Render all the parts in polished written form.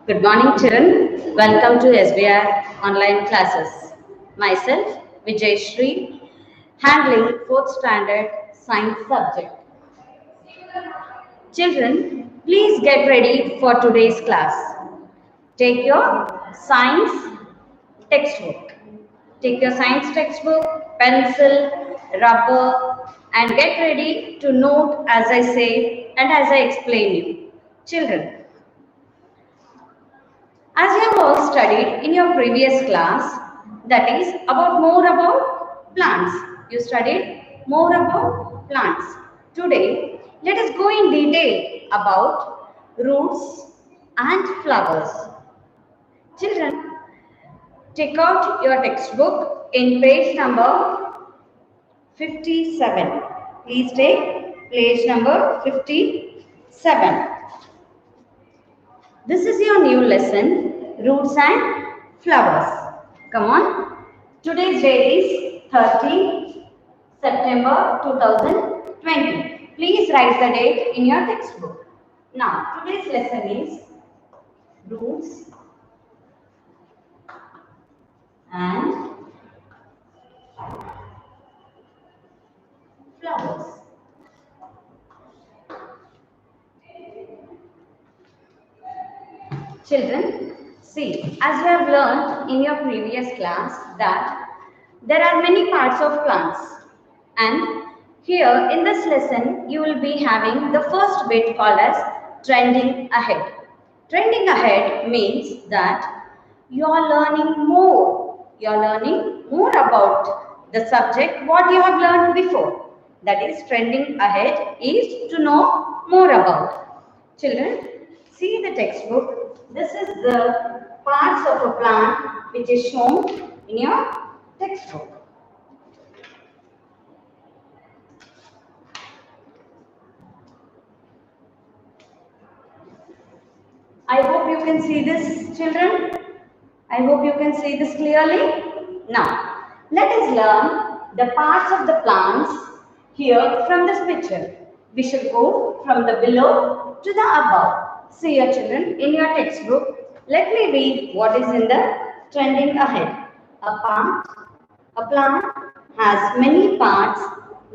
Good morning, children. Welcome to SBR online classes. Myself, Vijayshree, handling 4th standard science subject. Children, please get ready for today's class. Take your science textbook. Take your science textbook, pencil, rubber, and get ready to note as I say and as I explain you. Children, as you have all studied in your previous class, that is more about plants. You studied more about plants. Today, let us go in detail about roots and flowers. Children, take out your textbook in page number 57. Please take page number 57. This is your new lesson, Roots and Flowers. Come on. Today's date is 30 September 2020. Please write the date in your textbook. Now, today's lesson is Roots and Flowers. Children, see, as you have learned in your previous class that there are many parts of plants, and here in this lesson you will be having the first bit called as trending ahead. Trending ahead means that you are learning more. You are learning more about the subject what you have learned before. That is, trending ahead is to know more about. Children, see the textbook. This is the parts of a plant which is shown in your textbook. I hope you can see this, children. I hope you can see this clearly. Now, let us learn the parts of the plants here from this picture. We shall go from the below to the above. See your children, in your textbook, let me read what is in the trending ahead. A plant has many parts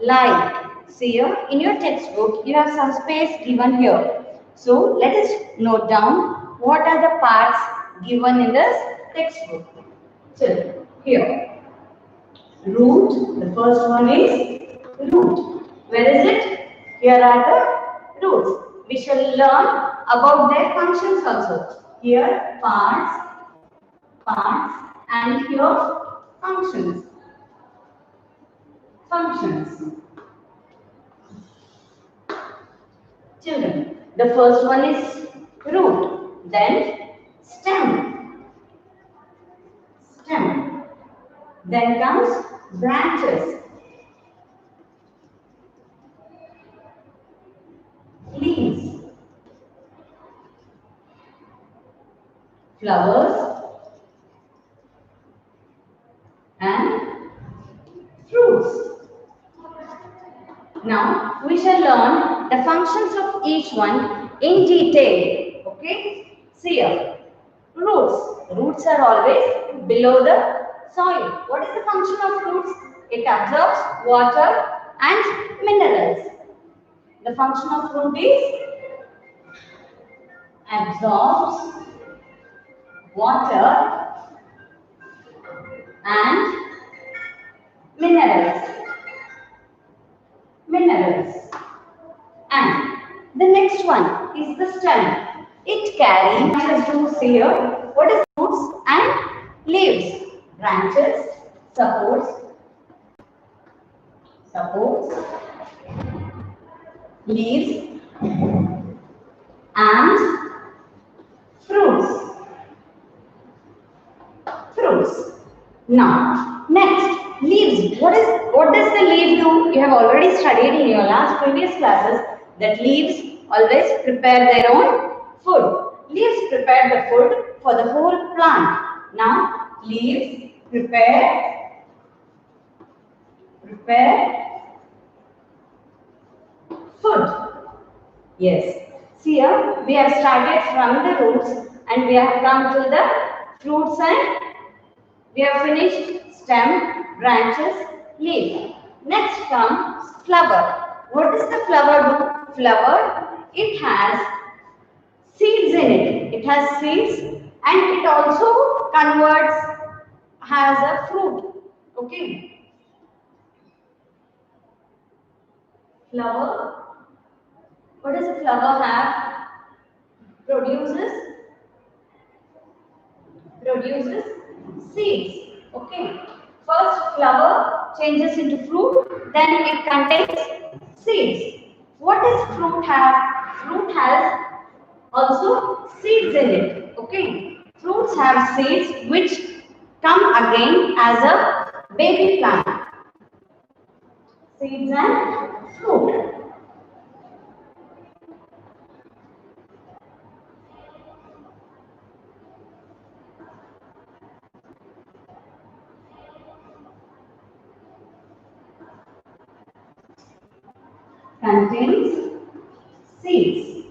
like, see here, in your textbook, you have some space given here. So, let us note down what are the parts given in this textbook. So, here, root, the first one is root. Where is it? Here are the roots. We shall learn about their functions also. Here, parts, and here, functions. Children, the first one is root, then stem, then comes branches, leaves, flowers, and fruits. Now, we shall learn the functions of each one in detail. Okay? See here. Roots. Roots are always below the soil. What is the function of roots? It absorbs water and minerals. The function of root is absorbs water and minerals. And the next one is the stem. It carries roots here. What is roots and leaves? Branches, supports, leaves, and fruits. Now, next, leaves. What does the leaf do? You have already studied in your previous classes that leaves always prepare their own food. Leaves prepare the food for the whole plant. Now, leaves prepare food. Yes. See here, we have started from the roots and we have come to the fruits, and we have finished stem, branches, leaf. Next comes flower. What does the flower do? Flower, it has seeds in it. It has seeds, and it also converts, has a fruit. Okay. Flower. What does a flower have? Produces seeds. Okay. First flower changes into fruit, then it contains seeds. What does fruit have? Fruit has also seeds in it. Okay. Fruits have seeds which come again as a baby plant. Seeds and fruit. Contains seeds.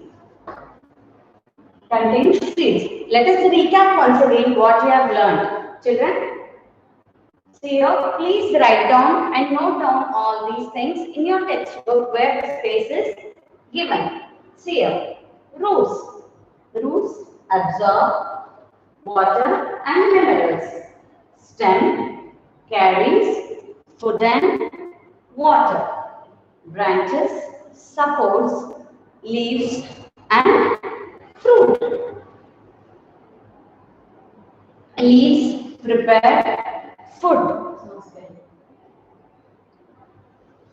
Contains seeds. Let us recap once again what you have learned. Children, see here, please write down and note down all these things in your textbook where the space is given. See here, roots. Roots absorb water and minerals. Stem carries food and water. Branches supports leaves and fruit. Leaves prepare food.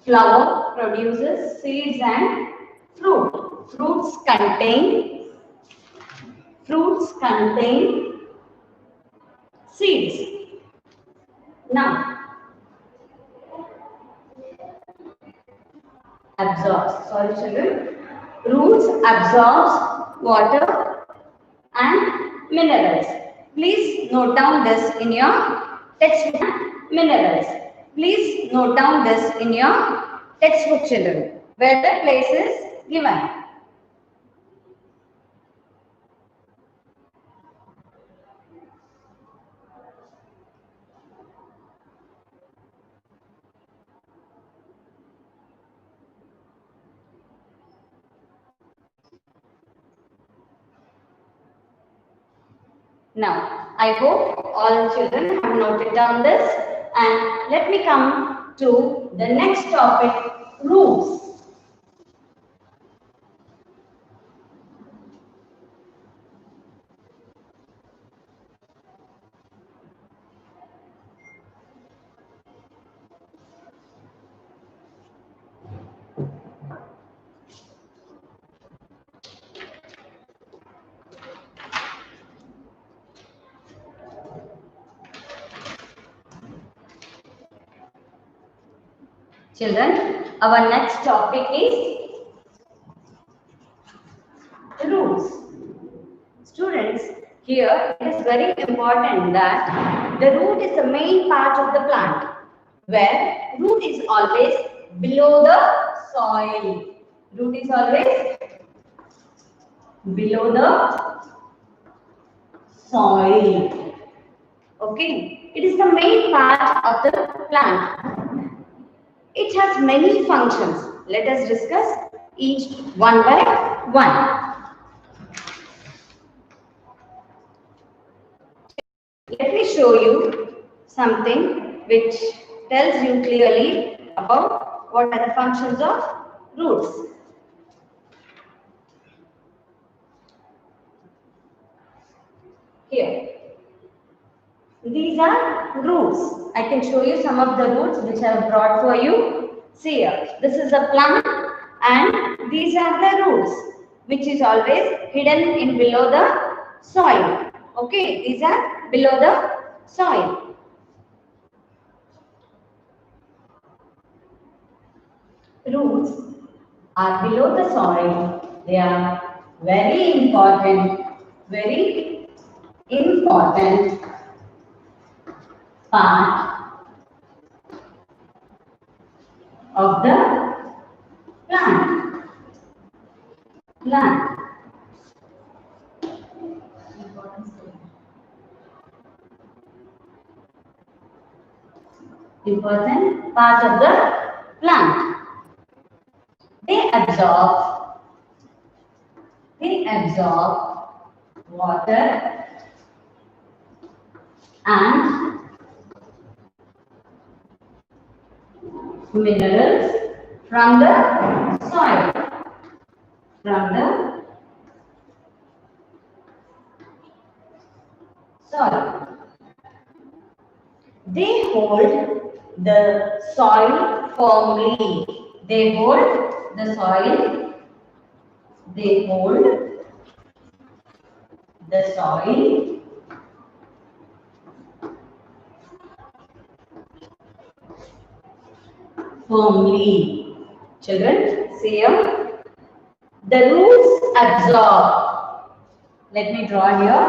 Flower produces seeds and fruit. Fruits contain seeds. Now, absorbs. Sorry, children. Roots absorbs water and minerals. Please note down this in your textbook. Minerals. Please note down this in your textbook, children, where the place is given. Now, I hope all children have noted down this, and let me come to the next topic, roots. Children, our next topic is roots. Students, here it is very important that the root is the main part of the plant, where root is always below the soil. Root is always below the soil. Okay, it is the main part of the plant. It has many functions. Let us discuss each one by one. Let me show you something which tells you clearly about what are the functions of roots. Here, these are roots. I can show you some of the roots which I have brought for you. See here, this is a plant and these are the roots which is always hidden in below the soil. Okay, these are below the soil. Roots are below the soil. They are very important part of the plant. important part of the plant. They absorb water and minerals from the soil. From the soil. They hold the soil firmly. They hold the soil. They hold the soil firmly. Children, see here. The roots absorb. Let me draw here.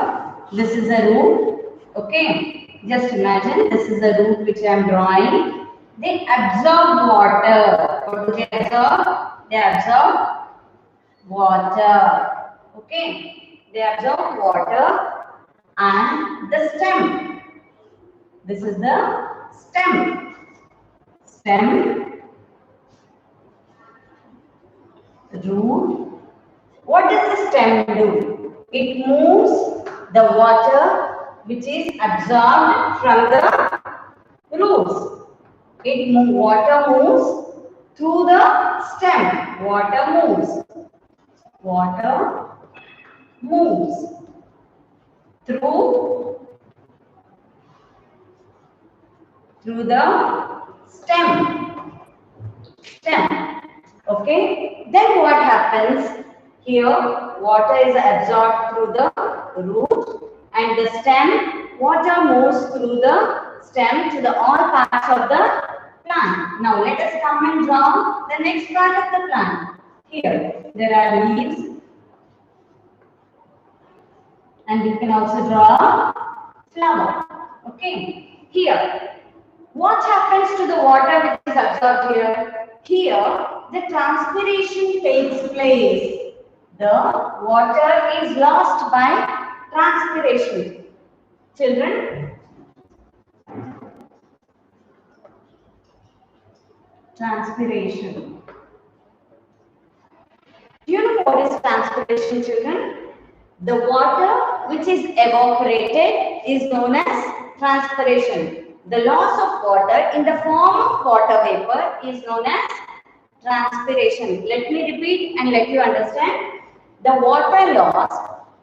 This is a root. Okay. Just imagine this is a root which I am drawing. They absorb water. What do they absorb? They absorb water. Okay. They absorb water and the stem. This is the stem. Stem, root. What does the stem do? It moves the water which is absorbed from the roots. Water moves through the stem. Water moves. Water moves through the stem. Okay. Then what happens? Here water is absorbed through the root and the stem. Water moves through the stem to the all parts of the plant. Now let us come and draw the next part of the plant. Here there are leaves and we can also draw flower. Okay. Here what happens to the water which is absorbed here? Here, the transpiration takes place. The water is lost by transpiration. Children, transpiration. Do you know what is transpiration, children? The water which is evaporated is known as transpiration. The loss of water in the form of water vapor is known as transpiration. Let me repeat and let you understand. The water loss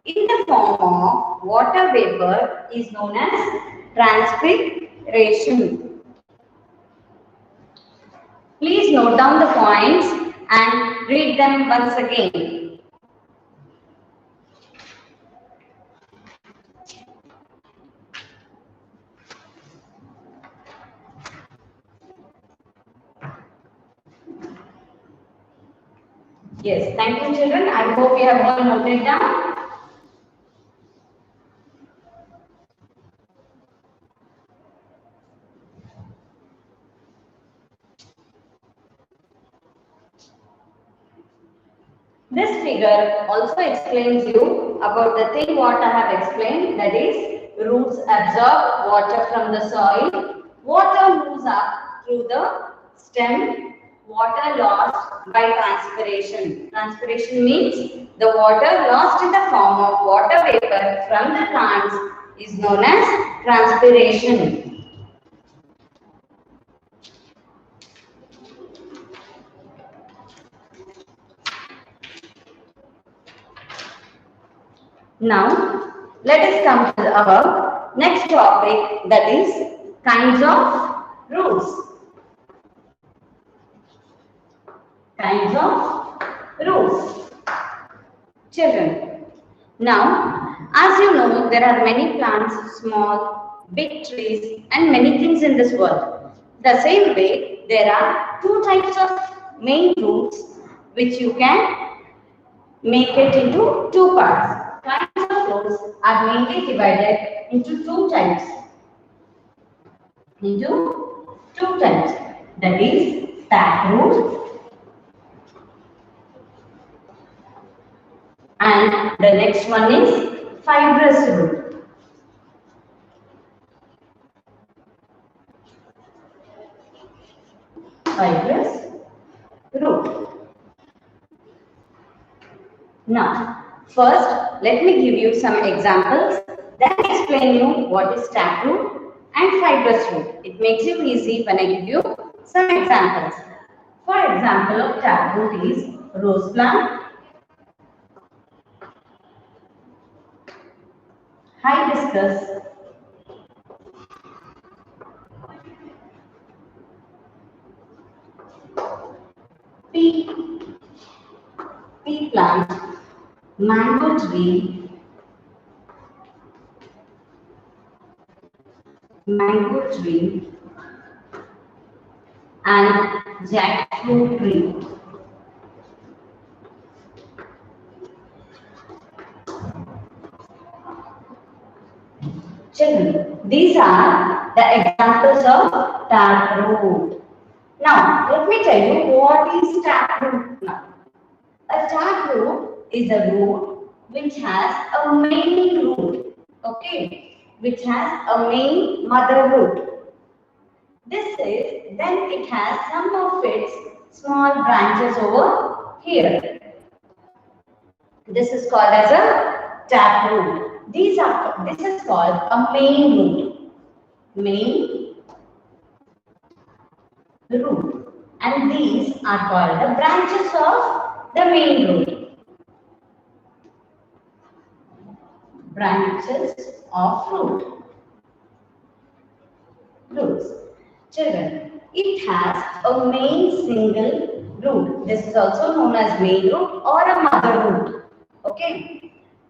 in the form of water vapor is known as transpiration. Please note down the points and read them once again. Yes, thank you children. I hope you have all noted down. This figure also explains you about the thing what I have explained, that is roots absorb water from the soil, water moves up through the stem, water lost by transpiration. Transpiration means the water lost in the form of water vapor from the plants is known as transpiration. Now, let us come to our next topic, that is kinds of roots. Kinds of roots. Children, now, as you know, there are many plants, small, big trees, and many things in this world. The same way, there are two types of main roots which you can make it into two parts. Kinds of roots are mainly divided into two types. That is taproot and the next one is fibrous root. Now, first, let me give you some examples, then explain you what is taproot and fibrous root. It makes it easy when I give you some examples. For example of taproot is rose plant, hibiscus, pea, pea plant, mango tree, mango tree, and jackfruit tree. Children, these are the examples of taproot. Now, let me tell you what is taproot now. A taproot is a root which has a main root, okay, which has a main mother root. This is, then it has some of its small branches over here. This is called as a taproot. This is called a main root. Main root. And these are called the branches of the main root. Branches of roots. Children, it has a main single root. This is also known as main root or a mother root. Okay.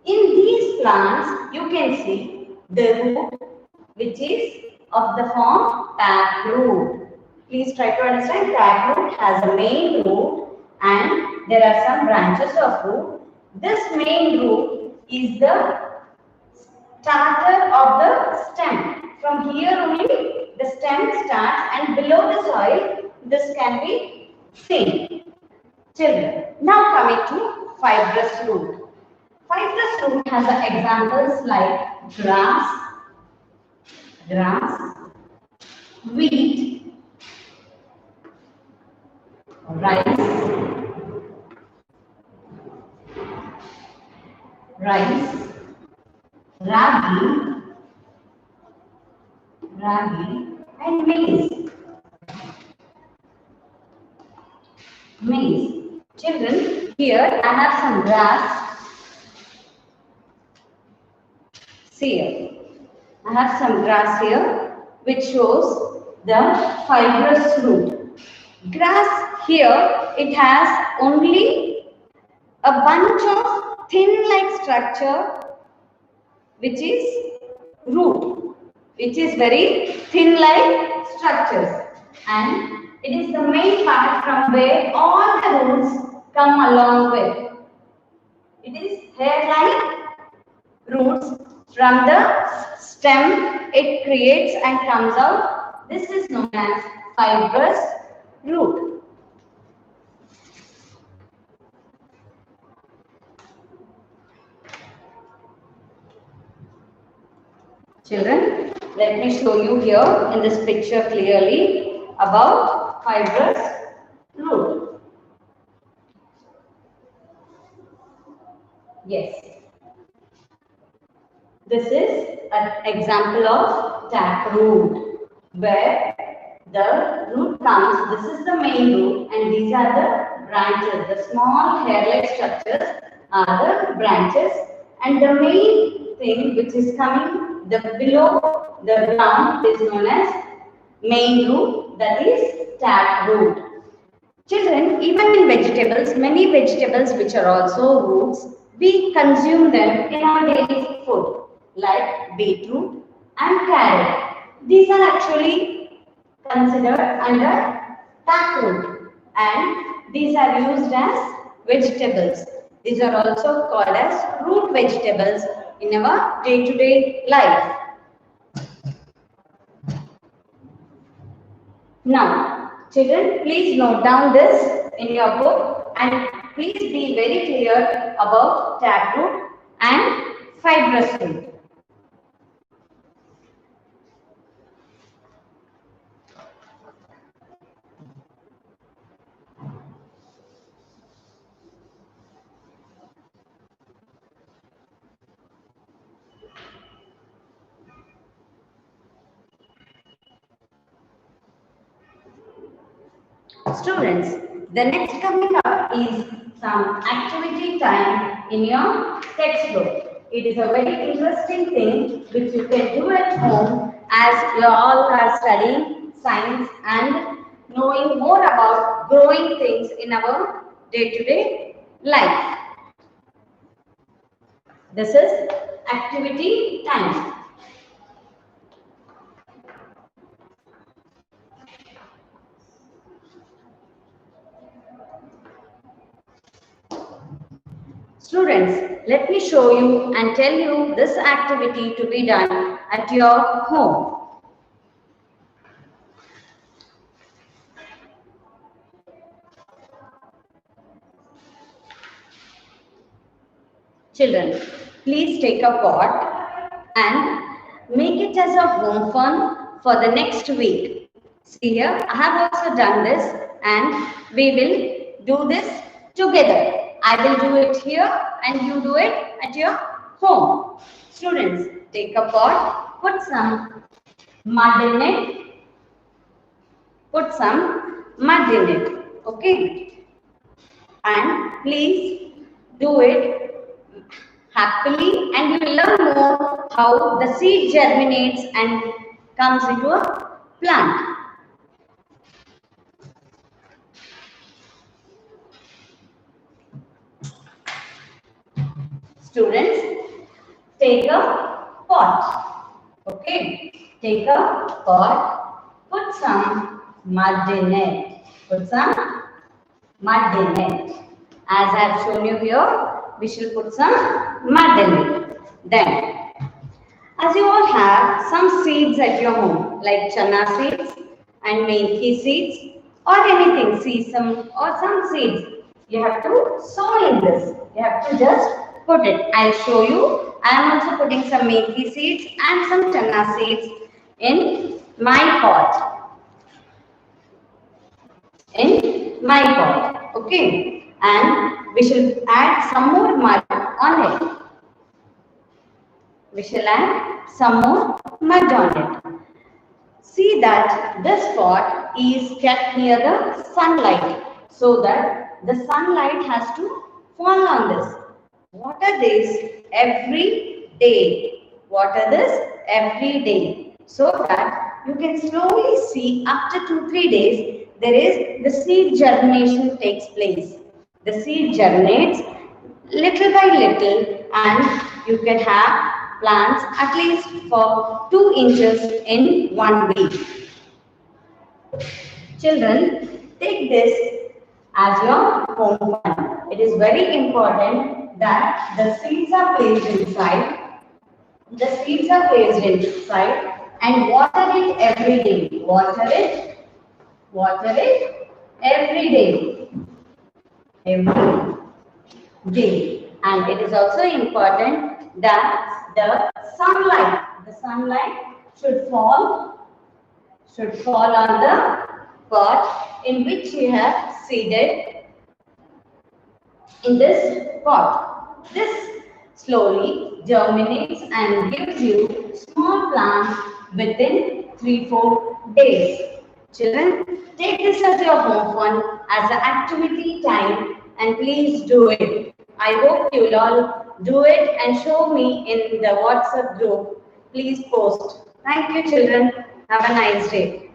In these plants, you can see the root which is of the form taproot. Please try to understand, taproot has a main root and there are some branches of root. This main root is the starter of the stem. From here only the stem starts and below the soil this can be seen. Children, now coming to fibrous root. Fibrous root has examples like grass, wheat, rice, ragi, and maize. Children, here I have some grass. See here. I have some grass here which shows the fibrous root. Grass here, it has only a bunch of thin like structure which is root, which is very thin like structures, and it is the main part from where all the roots come along with. It is hair-like roots from the stem it creates and comes out. This is known as fibrous root. Children, let me show you here in this picture clearly about fibrous root. Yes. This is an example of taproot where the root comes. This is the main root and these are the branches. The small hair-like structures are the branches and the main thing which is coming below the ground is known as main root, that is taproot. Children, even in vegetables, many vegetables which are also roots, we consume them in our daily food, like beetroot and carrot. These are actually considered under taproot and these are used as vegetables. These are also called as root vegetables in our day-to-day life. Now, children, please note down this in your book and please be very clear about taproot and fibrous root. Students, the next coming up is some activity time in your textbook. It is a very interesting thing which you can do at home as you all are studying science and knowing more about growing things in our day-to-day life. This is activity time. Students, let me show you and tell you this activity to be done at your home. Children, please take a pot and make it as a home fun for the next week. See here, I have also done this and we will do this together. I will do it here and you do it at your home. Students, take a pot, put some mud in it. Put some mud in it. Okay? And please do it happily and you will learn more how the seed germinates and comes into a plant. Students, take a pot. Okay, take a pot, put some mud in it. Put some mud in it. As I have shown you here, we shall put some mud in it. Then, as you all have some seeds at your home, like chana seeds and methi seeds or anything, sesame or some seeds, you have to sow in this. You have to just put it. I'll show you. I am also putting some methi seeds and some chana seeds in my pot. In my pot. Okay. And we shall add some more mud on it. We shall add some more mud on it. See that this pot is kept near the sunlight so that the sunlight has to fall on this. Water this every day. Water this every day so that you can slowly see after 2-3 days there is the seed germination takes place. The seed germinates little by little and you can have plants at least for 2 inches in 1 week. Children, take this as your home fund. It is very important that the seeds are placed inside. The seeds are placed inside and water it every day. Water it every day. Every day. And it is also important that the sunlight should fall on the pot in which you have seeded in this pot. This slowly germinates and gives you small plants within 3-4 days. Children, take this as your home fun, as an activity time, and please do it. I hope you will all do it and show me in the WhatsApp group. Please post. Thank you, children. Have a nice day.